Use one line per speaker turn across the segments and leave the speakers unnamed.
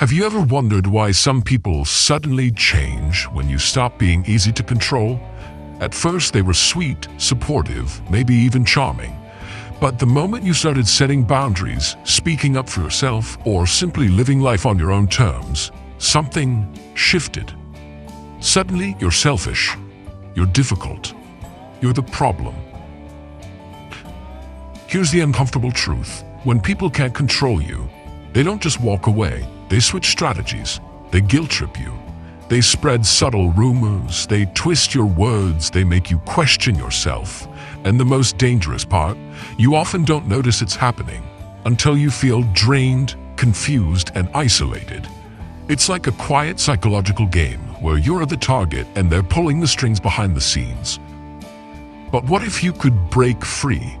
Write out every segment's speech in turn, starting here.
Have you ever wondered why some people suddenly change when you stop being easy to control? At first they were sweet, supportive, maybe even charming. But the moment you started setting boundaries, speaking up for yourself, or simply living life on your own terms, something shifted. Suddenly you're selfish, you're difficult, you're the problem. Here's the uncomfortable truth. When people can't control you, they don't just walk away. They switch strategies. They guilt trip you. They spread subtle rumors. They twist your words. They make you question yourself. And the most dangerous part, you often don't notice it's happening until you feel drained, confused, and isolated. It's like a quiet psychological game where you're the target and they're pulling the strings behind the scenes. But what if you could break free?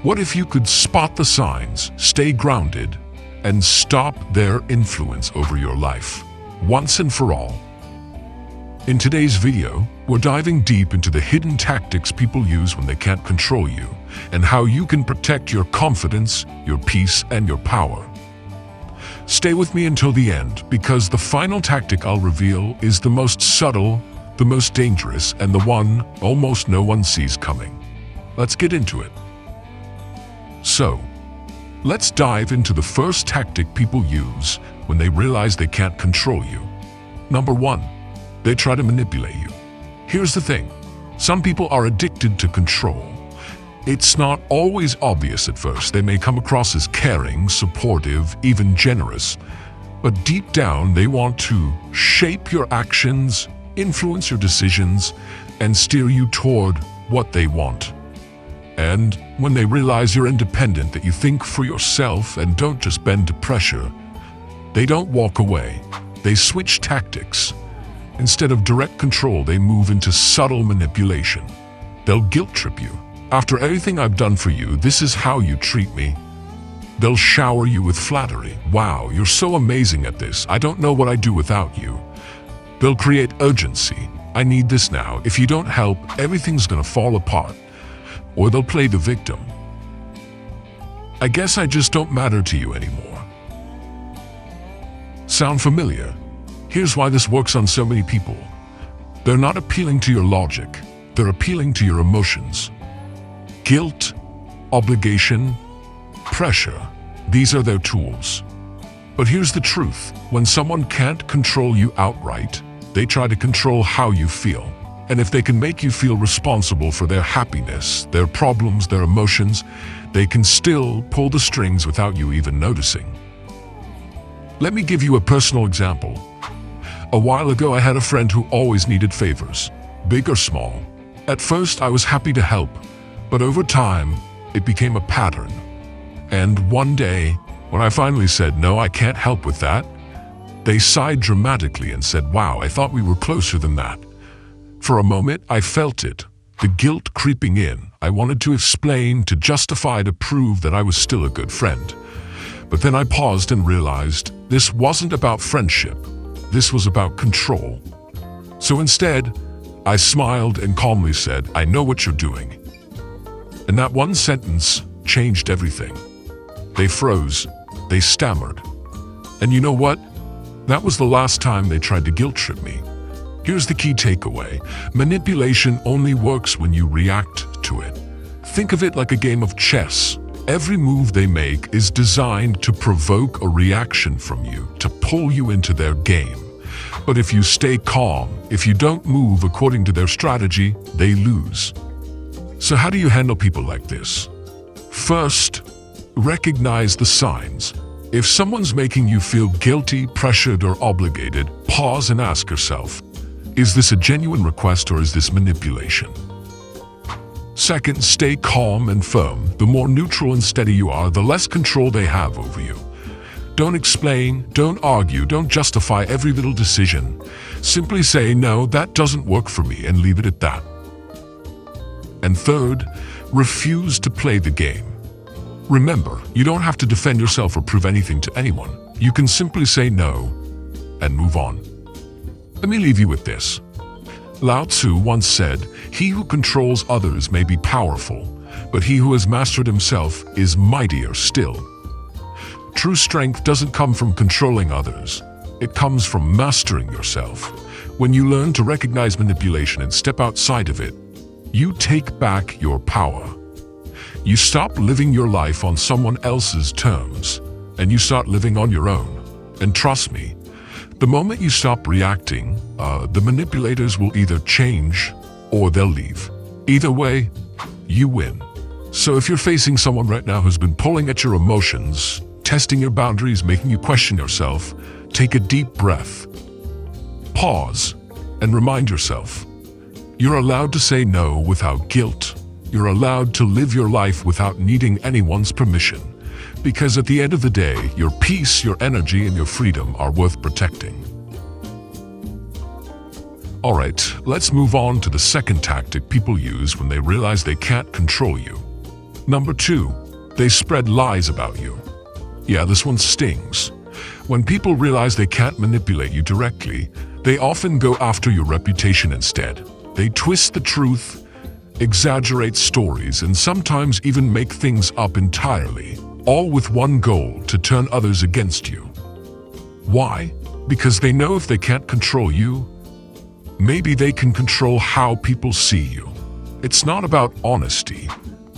What if you could spot the signs, stay grounded, and stop their influence over your life, once and for all? In today's video, we're diving deep into the hidden tactics people use when they can't control you, and how you can protect your confidence, your peace, and your power. Stay with me until the end, because the final tactic I'll reveal is the most subtle, the most dangerous, and the one almost no one sees coming. Let's get into it. So, let's dive into the first tactic people use when they realize they can't control you. Number 1, they try to manipulate you. Here's the thing. Some people are addicted to control. It's not always obvious at first. They may come across as caring, supportive, even generous. But deep down, they want to shape your actions, influence your decisions, and steer you toward what they want. And when they realize you're independent, that you think for yourself and don't just bend to pressure, they don't walk away. They switch tactics. Instead of direct control, they move into subtle manipulation. They'll guilt trip you. After everything I've done for you, this is how you treat me. They'll shower you with flattery. Wow, you're so amazing at this. I don't know what I'd do without you. They'll create urgency. I need this now. If you don't help, everything's gonna fall apart. Or they'll play the victim. I guess I just don't matter to you anymore. Sound familiar? Here's why this works on so many people. They're not appealing to your logic. They're appealing to your emotions. Guilt, obligation, pressure. These are their tools. But here's the truth. When someone can't control you outright, they try to control how you feel. And if they can make you feel responsible for their happiness, their problems, their emotions, they can still pull the strings without you even noticing. Let me give you a personal example. A while ago, I had a friend who always needed favors, big or small. At first, I was happy to help, but over time, it became a pattern. And one day, when I finally said, "No, I can't help with that," they sighed dramatically and said, "Wow, I thought we were closer than that." For a moment, I felt it, the guilt creeping in. I wanted to explain, to justify, to prove that I was still a good friend. But then I paused and realized this wasn't about friendship. This was about control. So instead, I smiled and calmly said, "I know what you're doing." And that one sentence changed everything. They froze, they stammered. And you know what? That was the last time they tried to guilt trip me. Here's the key takeaway. Manipulation only works when you react to it. Think of it like a game of chess. Every move they make is designed to provoke a reaction from you, to pull you into their game. But if you stay calm, if you don't move according to their strategy, they lose. So how do you handle people like this? First, recognize the signs. If someone's making you feel guilty, pressured, or obligated, pause and ask yourself, is this a genuine request or is this manipulation? Second, stay calm and firm. The more neutral and steady you are, the less control they have over you. Don't explain, don't argue, don't justify every little decision. Simply say, "No, that doesn't work for me," and leave it at that. And third, refuse to play the game. Remember, you don't have to defend yourself or prove anything to anyone. You can simply say no and move on. Let me leave you with this. Lao Tzu once said, "He who controls others may be powerful, but he who has mastered himself is mightier still." True strength doesn't come from controlling others. It comes from mastering yourself. When you learn to recognize manipulation and step outside of it, you take back your power. You stop living your life on someone else's terms, and you start living on your own. And trust me, the moment you stop reacting, the manipulators will either change or they'll leave. Either way, you win. So if you're facing someone right now who's been pulling at your emotions, testing your boundaries, making you question yourself, take a deep breath. Pause and remind yourself, you're allowed to say no without guilt. You're allowed to live your life without needing anyone's permission. Because at the end of the day, your peace, your energy, and your freedom are worth protecting. All right, let's move on to the second tactic people use when they realize they can't control you. Number 2, they spread lies about you. Yeah, this one stings. When people realize they can't manipulate you directly, they often go after your reputation instead. They twist the truth, exaggerate stories, and sometimes even make things up entirely, all with one goal: to turn others against you. Why? Because they know if they can't control you, maybe they can control how people see you. It's not about honesty,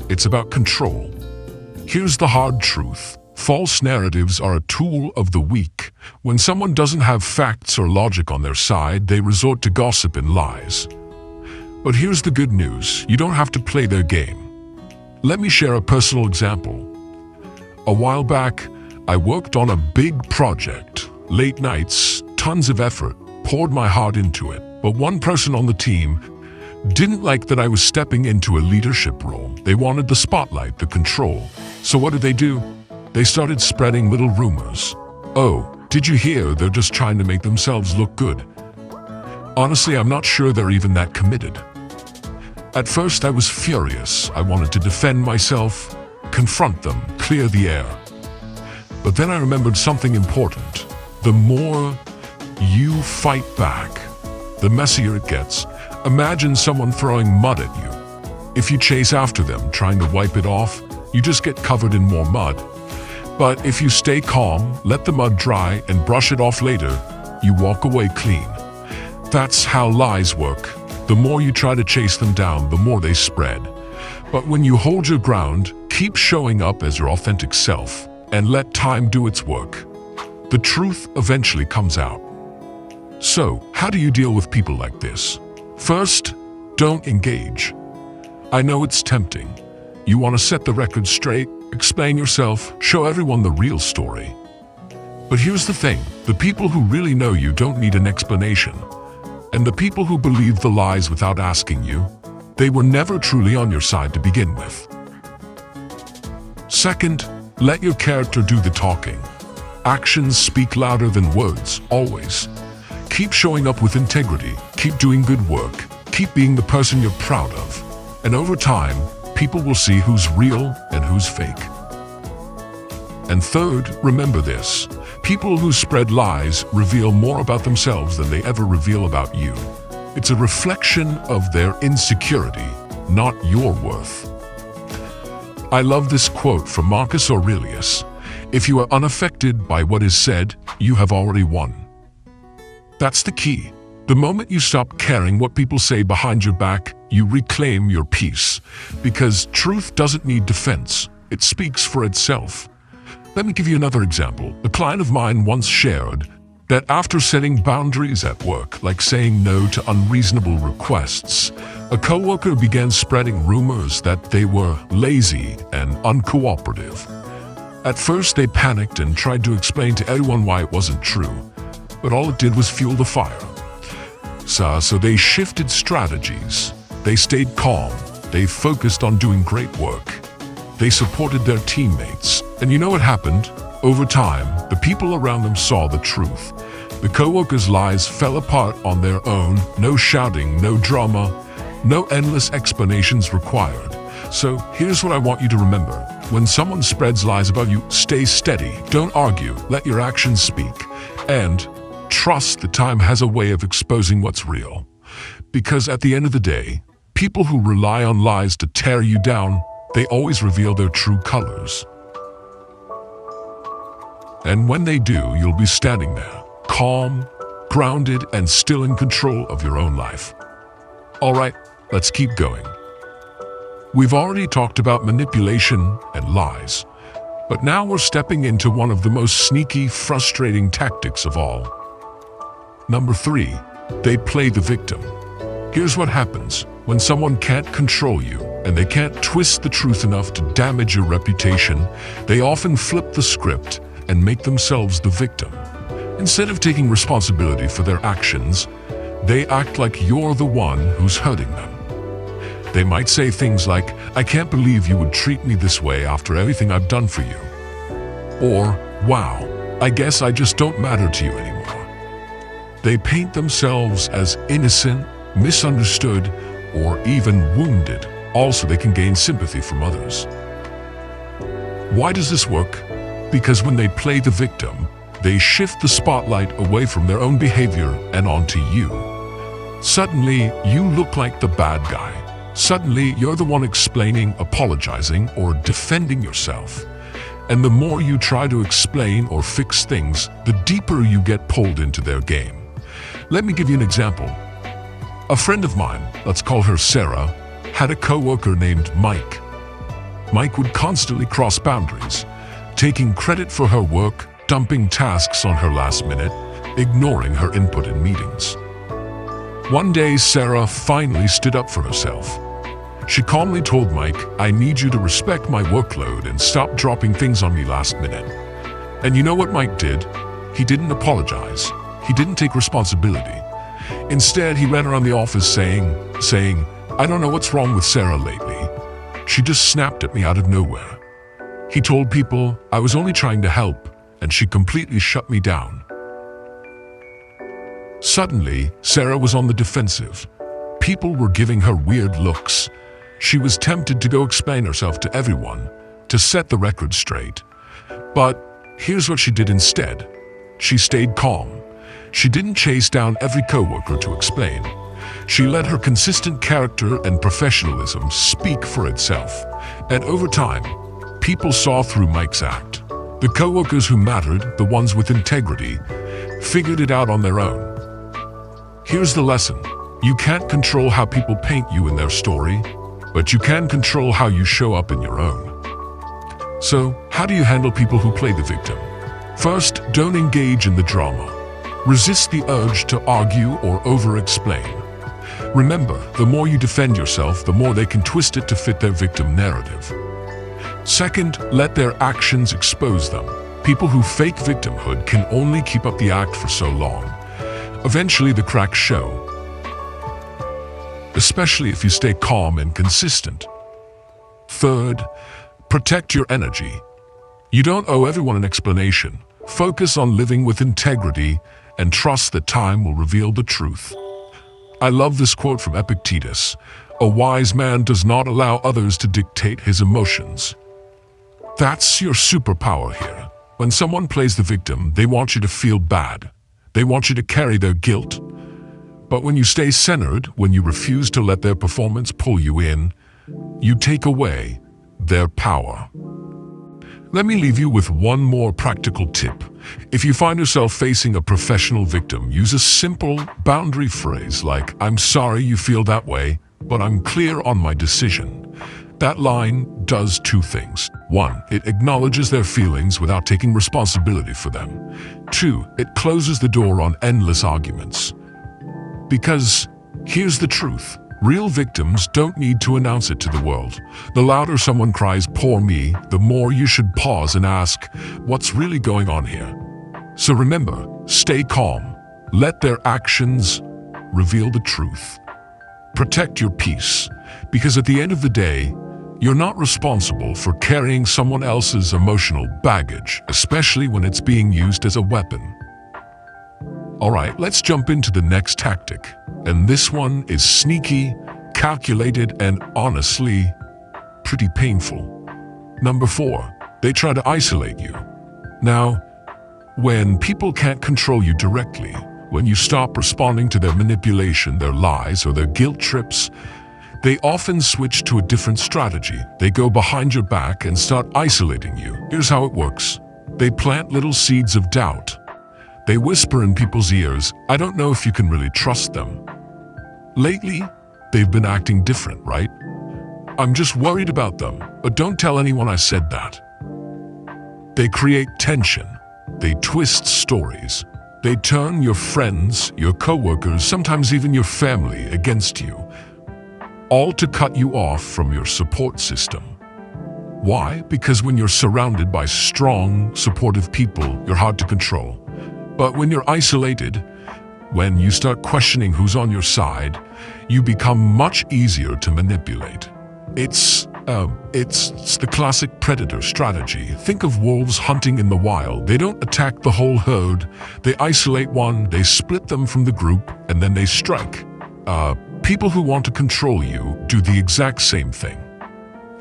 it's about control. Here's the hard truth. False narratives are a tool of the weak. When someone doesn't have facts or logic on their side, they resort to gossip and lies. But here's the good news. You don't have to play their game. Let me share a personal example. A while back, I worked on a big project. Late nights, tons of effort, poured my heart into it. But one person on the team didn't like that I was stepping into a leadership role. They wanted the spotlight, the control. So what did they do? They started spreading little rumors. Oh, did you hear? They're just trying to make themselves look good. Honestly, I'm not sure they're even that committed. At first, I was furious. I wanted to defend myself, confront them, clear the air. But then I remembered something important. The more you fight back, the messier it gets. Imagine someone throwing mud at you. If you chase after them, trying to wipe it off, you just get covered in more mud. But if you stay calm, let the mud dry, and brush it off later, you walk away clean. That's how lies work. The more you try to chase them down, the more they spread. But when you hold your ground, keep showing up as your authentic self, and let time do its work, the truth eventually comes out. So, how do you deal with people like this? First, don't engage. I know it's tempting. You want to set the record straight, explain yourself, show everyone the real story. But here's the thing, the people who really know you don't need an explanation. And the people who believe the lies without asking you, they were never truly on your side to begin with. Second, let your character do the talking. Actions speak louder than words, always. Keep showing up with integrity, keep doing good work, keep being the person you're proud of. And over time, people will see who's real and who's fake. And third, remember this. People who spread lies reveal more about themselves than they ever reveal about you. It's a reflection of their insecurity, not your worth. I love this quote from Marcus Aurelius. If you are unaffected by what is said, you have already won. That's the key. The moment you stop caring what people say behind your back, you reclaim your peace. Because truth doesn't need defense. It speaks for itself. Let me give you another example. A client of mine once shared that after setting boundaries at work, like saying no to unreasonable requests, a coworker began spreading rumors that they were lazy and uncooperative. At first, they panicked and tried to explain to everyone why it wasn't true, but all it did was fuel the fire. So they shifted strategies. They stayed calm. They focused on doing great work. They supported their teammates. And you know what happened? Over time, the people around them saw the truth. The coworkers' lies fell apart on their own. No shouting, no drama, no endless explanations required. So here's what I want you to remember. When someone spreads lies about you, stay steady. Don't argue. Let your actions speak. And trust that time has a way of exposing what's real. Because at the end of the day, people who rely on lies to tear you down, they always reveal their true colors. And when they do, you'll be standing there, calm, grounded, and still in control of your own life. All right, let's keep going. We've already talked about manipulation and lies, but now we're stepping into one of the most sneaky, frustrating tactics of all. Number 3, they play the victim. Here's what happens when someone can't control you and they can't twist the truth enough to damage your reputation. They often flip the script and make themselves the victim. Instead of taking responsibility for their actions, they act like you're the one who's hurting them. They might say things like, "I can't believe you would treat me this way after everything I've done for you." Or, "Wow, I guess I just don't matter to you anymore." They paint themselves as innocent, misunderstood, or even wounded, all so they can gain sympathy from others. Why does this work? Because when they play the victim, they shift the spotlight away from their own behavior and onto you. Suddenly, you look like the bad guy. Suddenly, you're the one explaining, apologizing, or defending yourself. And the more you try to explain or fix things, the deeper you get pulled into their game. Let me give you an example. A friend of mine, let's call her Sarah, had a coworker named Mike. Mike would constantly cross boundaries, taking credit for her work, dumping tasks on her last minute, ignoring her input in meetings. One day, Sarah finally stood up for herself. She calmly told Mike, "I need you to respect my workload and stop dropping things on me last minute." And you know what Mike did? He didn't apologize. He didn't take responsibility. Instead, he ran around the office saying, "I don't know what's wrong with Sarah lately. She just snapped at me out of nowhere." He told people, "I was only trying to help, and she completely shut me down." Suddenly, Sarah was on the defensive. People were giving her weird looks. She was tempted to go explain herself to everyone, to set the record straight. But here's what she did instead. She stayed calm. She didn't chase down every coworker to explain. She let her consistent character and professionalism speak for itself. And over time, people saw through Mike's act. The coworkers who mattered, the ones with integrity, figured it out on their own. Here's the lesson. You can't control how people paint you in their story, but you can control how you show up in your own. So, how do you handle people who play the victim? First, don't engage in the drama. Resist the urge to argue or over-explain. Remember, the more you defend yourself, the more they can twist it to fit their victim narrative. Second, let their actions expose them. People who fake victimhood can only keep up the act for so long. Eventually, the cracks show. Especially if you stay calm and consistent. Third, protect your energy. You don't owe everyone an explanation. Focus on living with integrity and trust that time will reveal the truth. I love this quote from Epictetus. "A wise man does not allow others to dictate his emotions." That's your superpower here. When someone plays the victim, they want you to feel bad. They want you to carry their guilt. But when you stay centered, when you refuse to let their performance pull you in, you take away their power. Let me leave you with one more practical tip. If you find yourself facing a professional victim, use a simple boundary phrase like, "I'm sorry you feel that way, but I'm clear on my decision." That line does two things. One, it acknowledges their feelings without taking responsibility for them. Two, it closes the door on endless arguments. Because here's the truth. Real victims don't need to announce it to the world. The louder someone cries, "Poor me," the more you should pause and ask, what's really going on here? So remember, stay calm. Let their actions reveal the truth. Protect your peace, because at the end of the day, you're not responsible for carrying someone else's emotional baggage, especially when it's being used as a weapon. All right, let's jump into the next tactic. And this one is sneaky, calculated, and honestly, pretty painful. Number 4, they try to isolate you. Now, when people can't control you directly, when you stop responding to their manipulation, their lies, or their guilt trips, they often switch to a different strategy. They go behind your back and start isolating you. Here's how it works. They plant little seeds of doubt. They whisper in people's ears, I don't know if you can really trust them. Lately, they've been acting different, right? I'm just worried about them, but don't tell anyone I said that. They create tension. They twist stories. They turn your friends, your coworkers, sometimes even your family against you, all to cut you off from your support system. Why? Because when you're surrounded by strong, supportive people, you're hard to control. But when you're isolated, when you start questioning who's on your side, you become much easier to manipulate. It's the classic predator strategy. Think of wolves hunting in the wild. They don't attack the whole herd. They isolate one, they split them from the group, and then they strike. People who want to control you do the exact same thing.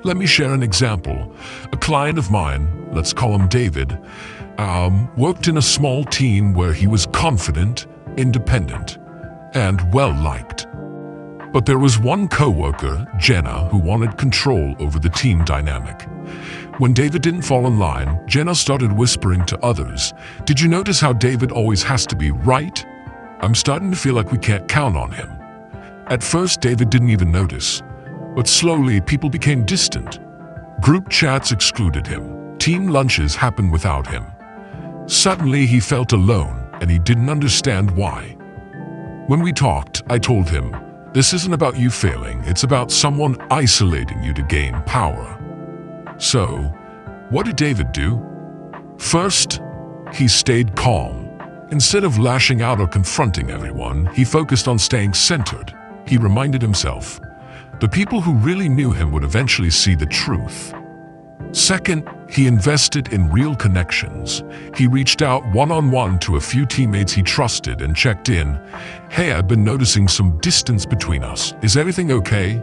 Let me share an example. A client of mine, let's call him David, worked in a small team where he was confident, independent, and well-liked. But there was one coworker, Jenna, who wanted control over the team dynamic. When David didn't fall in line, Jenna started whispering to others, "Did you notice how David always has to be right? I'm starting to feel like we can't count on him." At first, David didn't even notice, but slowly people became distant. Group chats excluded him. Team lunches happened without him. Suddenly, he felt alone, and he didn't understand why. When we talked, I told him, this isn't about you failing, it's about someone isolating you to gain power. So, what did David do? First, he stayed calm. Instead of lashing out or confronting everyone, he focused on staying centered. He reminded himself, the people who really knew him would eventually see the truth. Second, he invested in real connections. He reached out one-on-one to a few teammates he trusted and checked in. "Hey, I've been noticing some distance between us. Is everything okay?"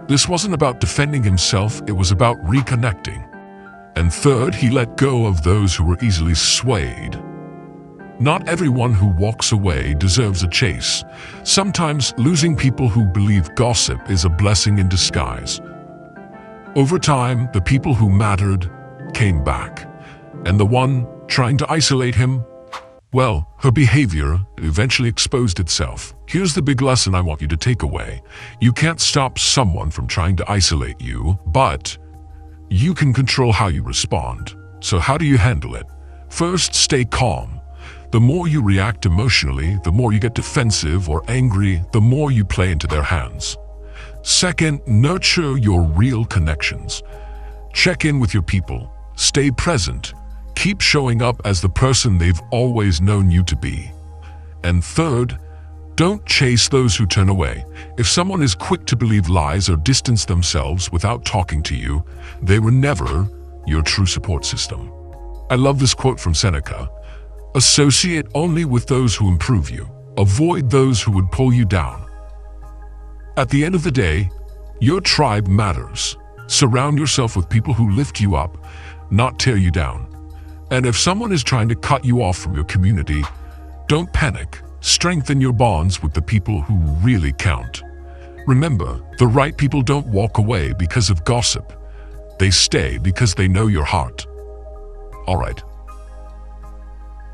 This wasn't about defending himself, it was about reconnecting. And third, he let go of those who were easily swayed. Not everyone who walks away deserves a chase. Sometimes losing people who believe gossip is a blessing in disguise. Over time, the people who mattered came back. And the one trying to isolate him, well, her behavior eventually exposed itself. Here's the big lesson I want you to take away. You can't stop someone from trying to isolate you, but you can control how you respond. So how do you handle it? First, stay calm. The more you react emotionally, the more you get defensive or angry, the more you play into their hands. Second, nurture your real connections. Check in with your people. Stay present. Keep showing up as the person they've always known you to be. And third, don't chase those who turn away. If someone is quick to believe lies or distance themselves without talking to you, they were never your true support system. I love this quote from Seneca. Associate only with those who improve you. Avoid those who would pull you down. At the end of the day, your tribe matters. Surround yourself with people who lift you up, not tear you down. And if someone is trying to cut you off from your community, don't panic. Strengthen your bonds with the people who really count. Remember, the right people don't walk away because of gossip. They stay because they know your heart. All right.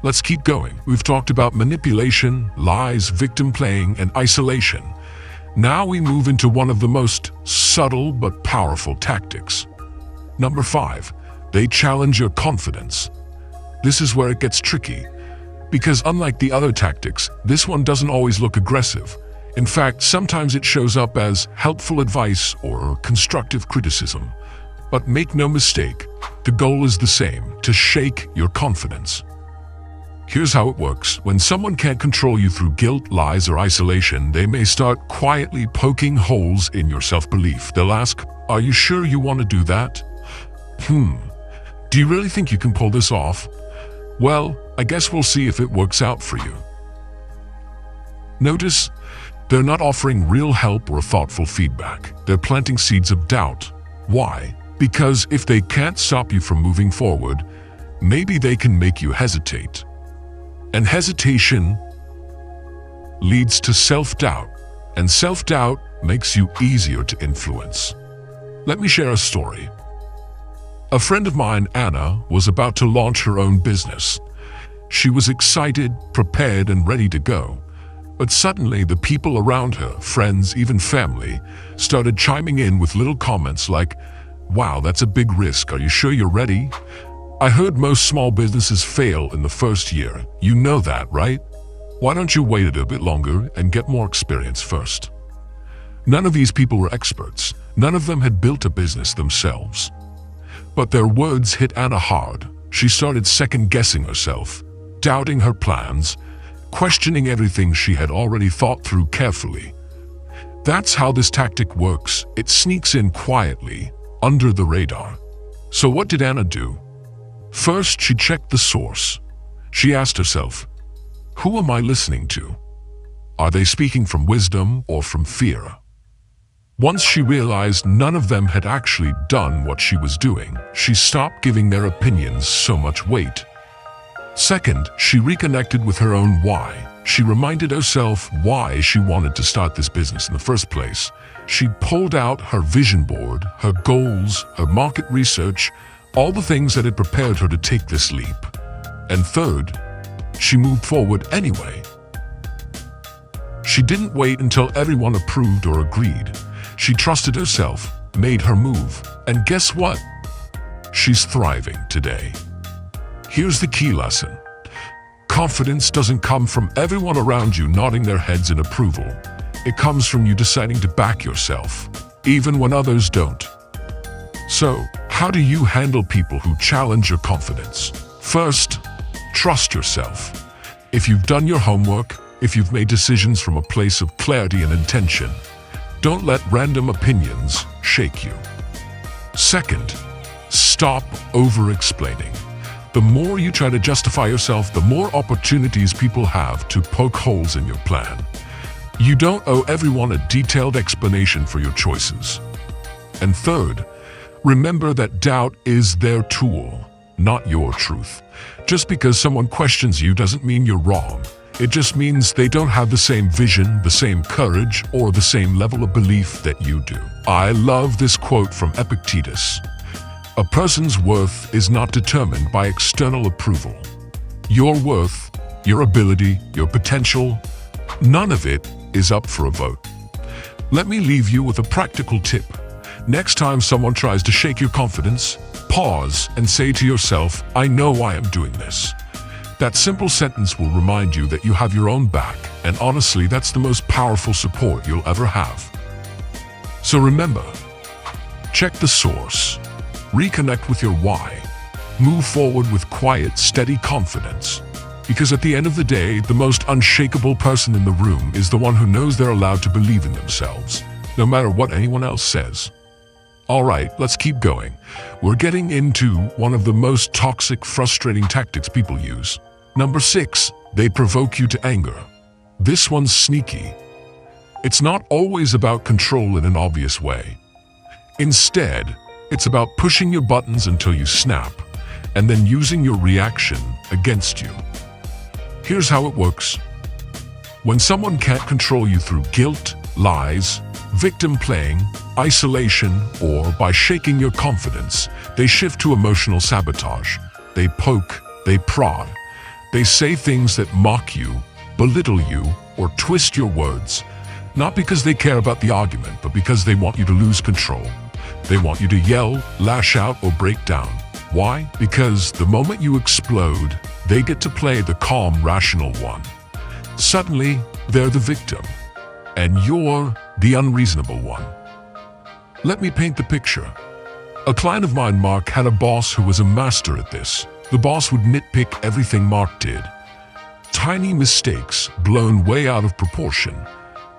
Let's keep going. We've talked about manipulation, lies, victim playing, and isolation. Now we move into one of the most subtle but powerful tactics. Number 5, they challenge your confidence. This is where it gets tricky, because unlike the other tactics, this one doesn't always look aggressive. In fact, sometimes it shows up as helpful advice or constructive criticism. But make no mistake, the goal is the same, to shake your confidence. Here's how it works. When someone can't control you through guilt, lies, or isolation, they may start quietly poking holes in your self-belief. They'll ask, "Are you sure you want to do that? Do you really think you can pull this off? Well, I guess we'll see if it works out for you." Notice, they're not offering real help or thoughtful feedback. They're planting seeds of doubt. Why? Because if they can't stop you from moving forward, maybe they can make you hesitate. And hesitation leads to self-doubt, and self-doubt makes you easier to influence. Let me share a story. A friend of mine, Anna, was about to launch her own business. She was excited, prepared, and ready to go. But suddenly, the people around her, friends, even family, started chiming in with little comments like, "Wow, that's a big risk. Are you sure you're ready? I heard most small businesses fail in the first year. You know that, right? Why don't you wait a bit longer and get more experience first?" None of these people were experts. None of them had built a business themselves. But their words hit Anna hard. She started second-guessing herself, doubting her plans, questioning everything she had already thought through carefully. That's how this tactic works. It sneaks in quietly, under the radar. So what did Anna do? First, she checked the source. She asked herself, who am I listening to? Are they speaking from wisdom or from fear? Once she realized none of them had actually done what she was doing, she stopped giving their opinions so much weight. Second, she reconnected with her own why. She reminded herself why she wanted to start this business in the first place. She pulled out her vision board, her goals, her market research, all the things that had prepared her to take this leap. And third, she moved forward anyway. She didn't wait until everyone approved or agreed. She trusted herself, made her move, and guess what? She's thriving today. Here's the key lesson. Confidence doesn't come from everyone around you nodding their heads in approval. It comes from you deciding to back yourself, even when others don't. So, how do you handle people who challenge your confidence? First, trust yourself. If you've done your homework, if you've made decisions from a place of clarity and intention, don't let random opinions shake you. Second, stop over-explaining. The more you try to justify yourself, the more opportunities people have to poke holes in your plan. You don't owe everyone a detailed explanation for your choices. And third, remember that doubt is their tool, not your truth. Just because someone questions you doesn't mean you're wrong. It just means they don't have the same vision, the same courage, or the same level of belief that you do. I love this quote from Epictetus. A person's worth is not determined by external approval. Your worth, your ability, your potential, none of it is up for a vote. Let me leave you with a practical tip. Next time someone tries to shake your confidence, pause and say to yourself, I know why I'm doing this. That simple sentence will remind you that you have your own back, and honestly, that's the most powerful support you'll ever have. So remember, check the source, reconnect with your why, move forward with quiet, steady confidence. Because at the end of the day, the most unshakable person in the room is the one who knows they're allowed to believe in themselves, no matter what anyone else says. All right, let's keep going. We're getting into one of the most toxic, frustrating tactics people use. Number 6, they provoke you to anger. This one's sneaky. It's not always about control in an obvious way. Instead, it's about pushing your buttons until you snap, and then using your reaction against you. Here's how it works. When someone can't control you through guilt, lies, victim playing, isolation, or by shaking your confidence, they shift to emotional sabotage. They poke, they prod. They say things that mock you, belittle you, or twist your words, not because they care about the argument, but because they want you to lose control. They want you to yell, lash out, or break down. Why? Because the moment you explode, they get to play the calm, rational one. Suddenly, they're the victim, and you're the unreasonable one. Let me paint the picture. A client of mine, Mark, had a boss who was a master at this. The boss would nitpick everything Mark did. Tiny mistakes blown way out of proportion.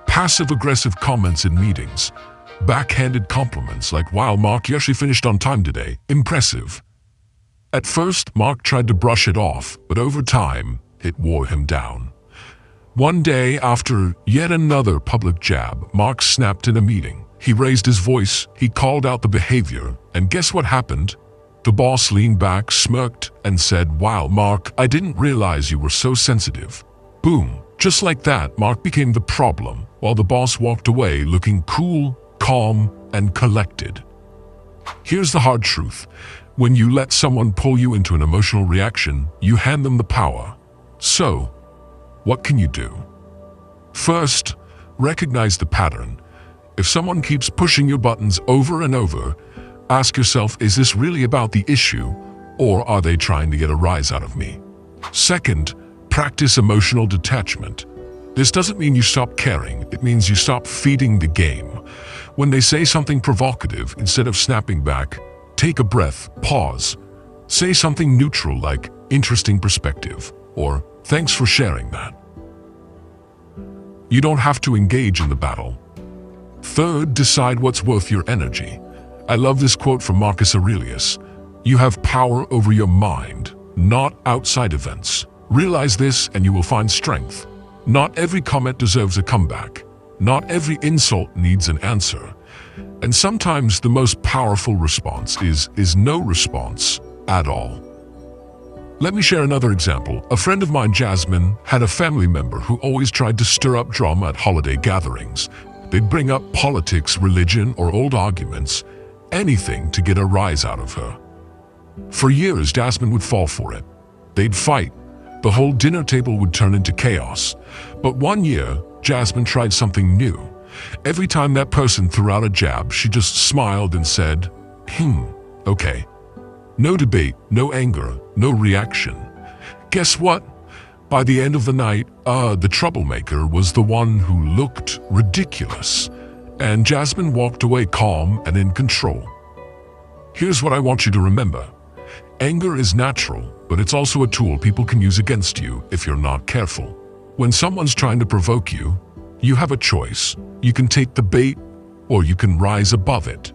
Passive-aggressive comments in meetings. Backhanded compliments like, wow, Mark, you actually finished on time today. Impressive. At first, Mark tried to brush it off, but over time, it wore him down. One day, after yet another public jab, Mark snapped in a meeting. He raised his voice, he called out the behavior, and guess what happened? The boss leaned back, smirked, and said, wow, Mark, I didn't realize you were so sensitive. Boom. Just like that, Mark became the problem, while the boss walked away looking cool, calm, and collected. Here's the hard truth. When you let someone pull you into an emotional reaction, you hand them the power. So, what can you do? First, recognize the pattern. If someone keeps pushing your buttons over and over, ask yourself, is this really about the issue, or are they trying to get a rise out of me? Second, practice emotional detachment. This doesn't mean you stop caring, it means you stop feeding the game. When they say something provocative, instead of snapping back, take a breath, pause. Say something neutral like, interesting perspective, or thanks for sharing that. You don't have to engage in the battle. Third, decide what's worth your energy. I love this quote from Marcus Aurelius. You have power over your mind, not outside events. Realize this and you will find strength. Not every comment deserves a comeback. Not every insult needs an answer. And sometimes the most powerful response is no response at all. Let me share another example. A friend of mine, Jasmine, had a family member who always tried to stir up drama at holiday gatherings. They'd bring up politics, religion, or old arguments, anything to get a rise out of her. For years, Jasmine would fall for it. They'd fight. The whole dinner table would turn into chaos. But one year, Jasmine tried something new. Every time that person threw out a jab, she just smiled and said, okay. No debate, no anger, no reaction. Guess what? By the end of the night, the troublemaker was the one who looked ridiculous, and Jasmine walked away calm and in control. Here's what I want you to remember. Anger is natural, but it's also a tool people can use against you if you're not careful. When someone's trying to provoke you, you have a choice. You can take the bait, or you can rise above it.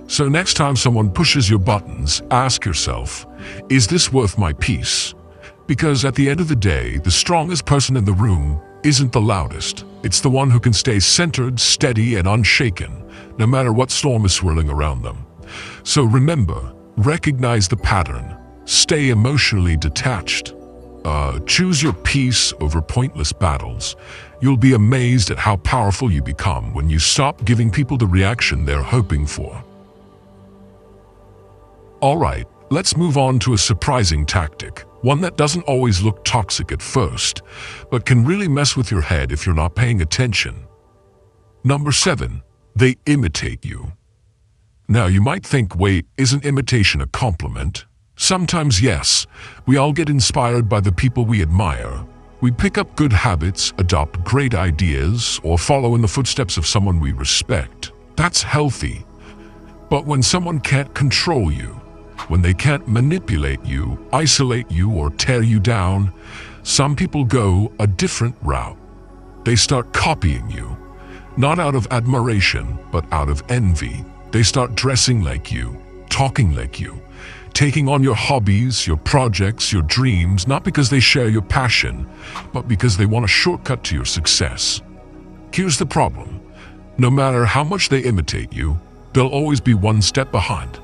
So next time someone pushes your buttons, ask yourself, is this worth my peace? Because at the end of the day, the strongest person in the room isn't the loudest. It's the one who can stay centered, steady, and unshaken, no matter what storm is swirling around them. So remember, recognize the pattern. Stay emotionally detached. Choose your peace over pointless battles. You'll be amazed at how powerful you become when you stop giving people the reaction they're hoping for. All right, let's move on to a surprising tactic, one that doesn't always look toxic at first, but can really mess with your head if you're not paying attention. Number 7, they imitate you. Now you might think, wait, isn't imitation a compliment? Sometimes yes, we all get inspired by the people we admire. We pick up good habits, adopt great ideas, or follow in the footsteps of someone we respect. That's healthy. But when someone can't control you, when they can't manipulate you, isolate you, or tear you down, some people go a different route. They start copying you, not out of admiration, but out of envy. They start dressing like you, talking like you, taking on your hobbies, your projects, your dreams, not because they share your passion, but because they want a shortcut to your success. Here's the problem. No matter how much they imitate you, they'll always be one step behind.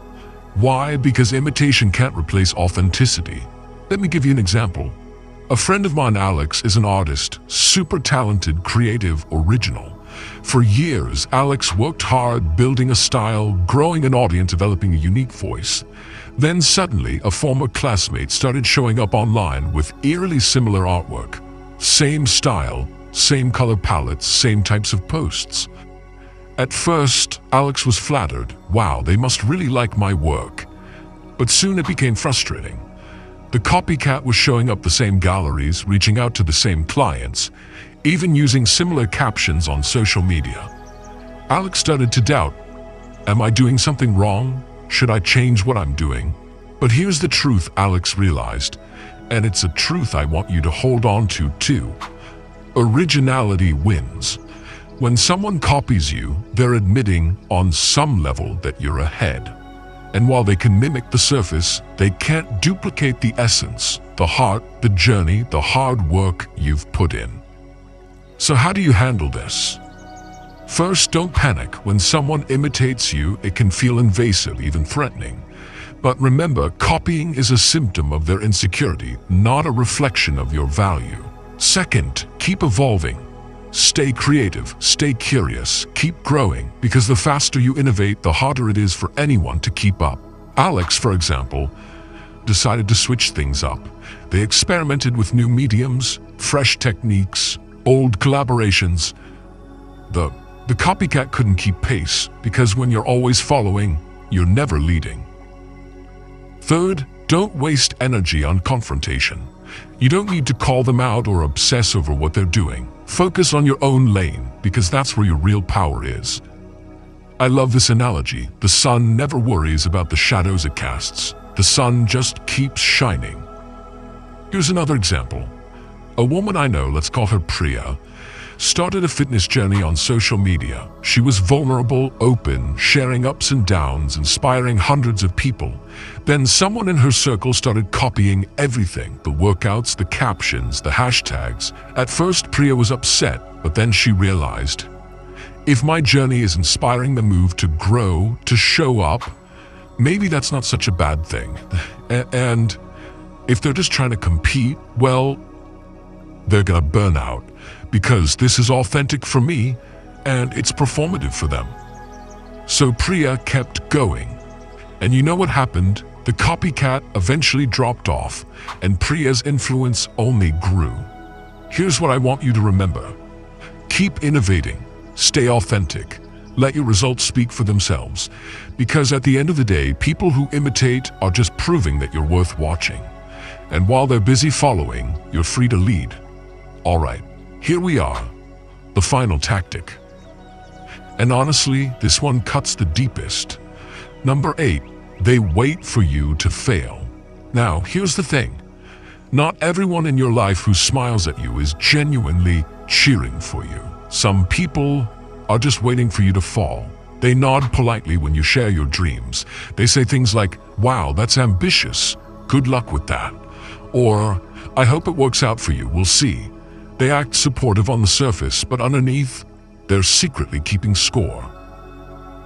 Why? Because imitation can't replace authenticity. Let me give you an example. A friend of mine, Alex, is an artist, super talented, creative, original. For years, Alex worked hard, building a style, growing an audience, developing a unique voice. Then suddenly, a former classmate started showing up online with eerily similar artwork. Same style, same color palettes, same types of posts. At first, Alex was flattered. Wow, they must really like my work. But soon it became frustrating. The copycat was showing up the same galleries, reaching out to the same clients, even using similar captions on social media. Alex started to doubt, am I doing something wrong? Should I change what I'm doing? But here's the truth Alex realized, and it's a truth I want you to hold on to too. Originality wins. When someone copies you, they're admitting on some level that you're ahead. And while they can mimic the surface, they can't duplicate the essence, the heart, the journey, the hard work you've put in. So how do you handle this? First, don't panic. When someone imitates you, it can feel invasive, even threatening. But remember, copying is a symptom of their insecurity, not a reflection of your value. Second, keep evolving. Stay creative, stay curious, keep growing, because the faster you innovate, the harder it is for anyone to keep up. Alex, for example, decided to switch things up. They experimented with new mediums, fresh techniques, old collaborations. The copycat couldn't keep pace because when you're always following, you're never leading. Third, don't waste energy on confrontation. You don't need to call them out or obsess over what they're doing. Focus on your own lane because that's where your real power is. I love this analogy. The sun never worries about the shadows it casts. The sun just keeps shining. Here's another example. A woman I know, let's call her Priya, started a fitness journey on social media. She was vulnerable, open, sharing ups and downs, inspiring hundreds of people. Then someone in her circle started copying everything, the workouts, the captions, the hashtags. At first, Priya was upset, but then she realized, if my journey is inspiring the move to grow, to show up, maybe that's not such a bad thing. And if they're just trying to compete, well, they're gonna burn out. Because this is authentic for me, and it's performative for them. So Priya kept going. And you know what happened? The copycat eventually dropped off, and Priya's influence only grew. Here's what I want you to remember. Keep innovating. Stay authentic. Let your results speak for themselves. Because at the end of the day, people who imitate are just proving that you're worth watching. And while they're busy following, you're free to lead. All right. Here we are, the final tactic. And honestly, this one cuts the deepest. Number 8, they wait for you to fail. Now, here's the thing. Not everyone in your life who smiles at you is genuinely cheering for you. Some people are just waiting for you to fall. They nod politely when you share your dreams. They say things like, "Wow, that's ambitious. Good luck with that." Or, "I hope it works out for you, we'll see." They act supportive on the surface, but underneath, they're secretly keeping score.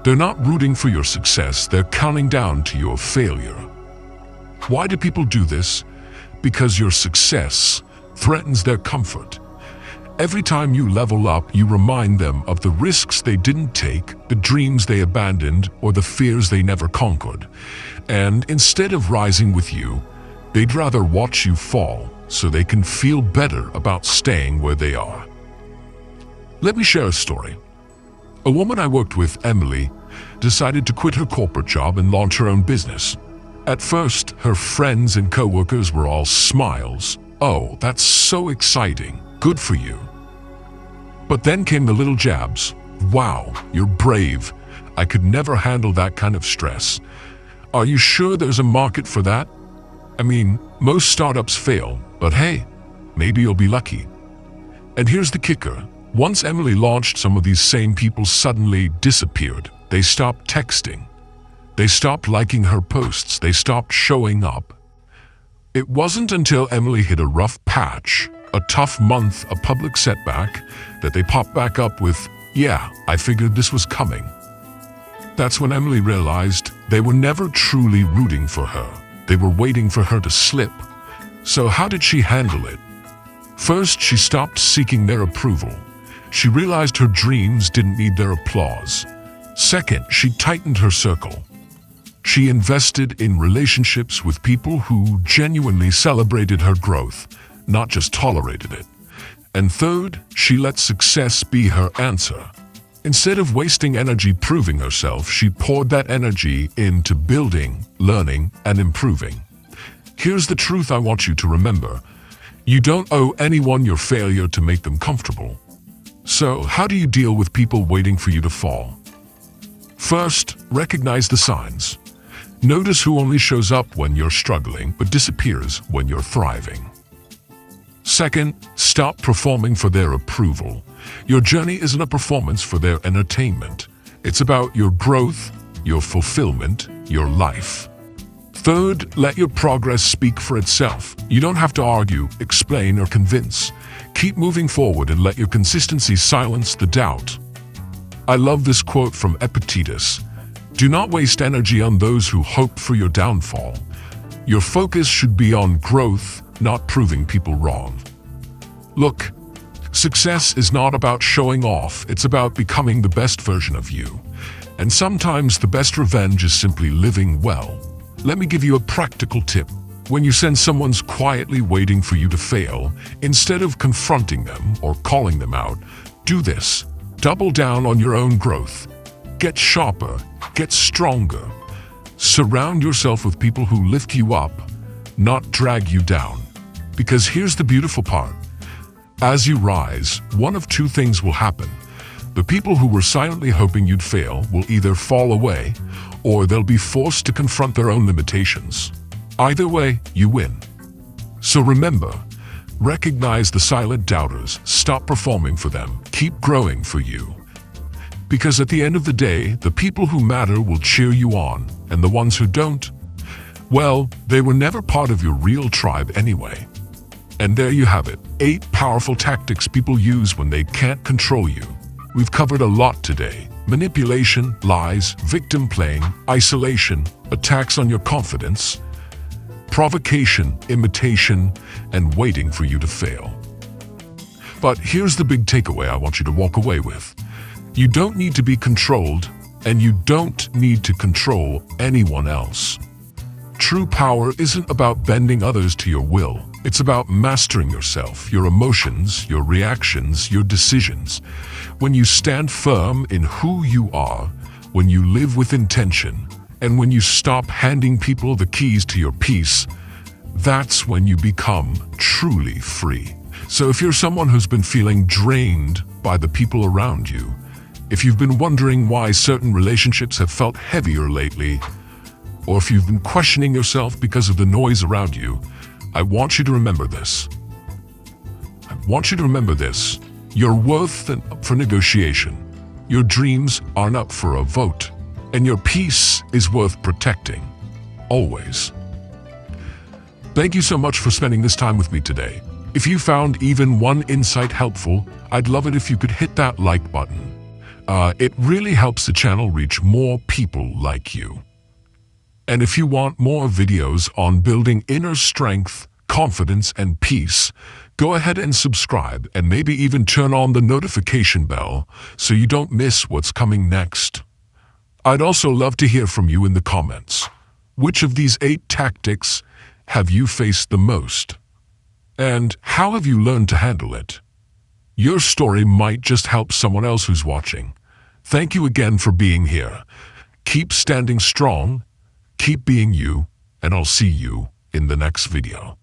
They're not rooting for your success, they're counting down to your failure. Why do people do this? Because your success threatens their comfort. Every time you level up, you remind them of the risks they didn't take, the dreams they abandoned, or the fears they never conquered. And instead of rising with you, they'd rather watch you fall, so they can feel better about staying where they are. Let me share a story. A woman I worked with, Emily, decided to quit her corporate job and launch her own business. At first, her friends and coworkers were all smiles. "Oh, that's so exciting. Good for you." But then came the little jabs. "Wow, you're brave. I could never handle that kind of stress. Are you sure there's a market for that? I mean, most startups fail, but hey, maybe you'll be lucky." And here's the kicker. Once Emily launched, some of these same people suddenly disappeared. They stopped texting. They stopped liking her posts. They stopped showing up. It wasn't until Emily hit a rough patch, a tough month, a public setback, that they popped back up with, "Yeah, I figured this was coming." That's when Emily realized they were never truly rooting for her. They were waiting for her to slip. So how did she handle it? First, she stopped seeking their approval. She realized her dreams didn't need their applause. Second, she tightened her circle. She invested in relationships with people who genuinely celebrated her growth, not just tolerated it. And third, she let success be her answer. Instead of wasting energy proving herself, she poured that energy into building, learning, and improving. Here's the truth I want you to remember. You don't owe anyone your failure to make them comfortable. So, how do you deal with people waiting for you to fall? First, recognize the signs. Notice who only shows up when you're struggling, but disappears when you're thriving. Second, stop performing for their approval. Your journey isn't a performance for their entertainment. It's about your growth, your fulfillment, your life. Third, let your progress speak for itself. You don't have to argue, explain, or convince. Keep moving forward and let your consistency silence the doubt. I love this quote from Epictetus. "Do not waste energy on those who hope for your downfall. Your focus should be on growth, not proving people wrong." Look, success is not about showing off, it's about becoming the best version of you. And sometimes the best revenge is simply living well. Let me give you a practical tip. When you sense someone's quietly waiting for you to fail, instead of confronting them or calling them out, do this. Double down on your own growth. Get sharper, get stronger. Surround yourself with people who lift you up, not drag you down. Because here's the beautiful part. As you rise, one of two things will happen. The people who were silently hoping you'd fail will either fall away, or they'll be forced to confront their own limitations. Either way, you win. So remember, recognize the silent doubters, stop performing for them, keep growing for you. Because at the end of the day, the people who matter will cheer you on, and the ones who don't, well, they were never part of your real tribe anyway. And there you have it, 8 powerful tactics people use when they can't control you. We've covered a lot today. Manipulation, lies, victim playing, isolation, attacks on your confidence, provocation, imitation, and waiting for you to fail. But here's the big takeaway I want you to walk away with. You don't need to be controlled, and you don't need to control anyone else. True power isn't about bending others to your will. It's about mastering yourself, your emotions, your reactions, your decisions. When you stand firm in who you are, when you live with intention, and when you stop handing people the keys to your peace, that's when you become truly free. So if you're someone who's been feeling drained by the people around you, if you've been wondering why certain relationships have felt heavier lately, or if you've been questioning yourself because of the noise around you, I want you to remember this. Your worth isn't up for negotiation. Your dreams aren't up for a vote. And your peace is worth protecting. Always. Thank you so much for spending this time with me today. If you found even one insight helpful, I'd love it if you could hit that like button. It really helps the channel reach more people like you. And if you want more videos on building inner strength, confidence, and peace, go ahead and subscribe and maybe even turn on the notification bell so you don't miss what's coming next. I'd also love to hear from you in the comments. Which of these 8 tactics have you faced the most? And how have you learned to handle it? Your story might just help someone else who's watching. Thank you again for being here. Keep standing strong, keep being you, and I'll see you in the next video.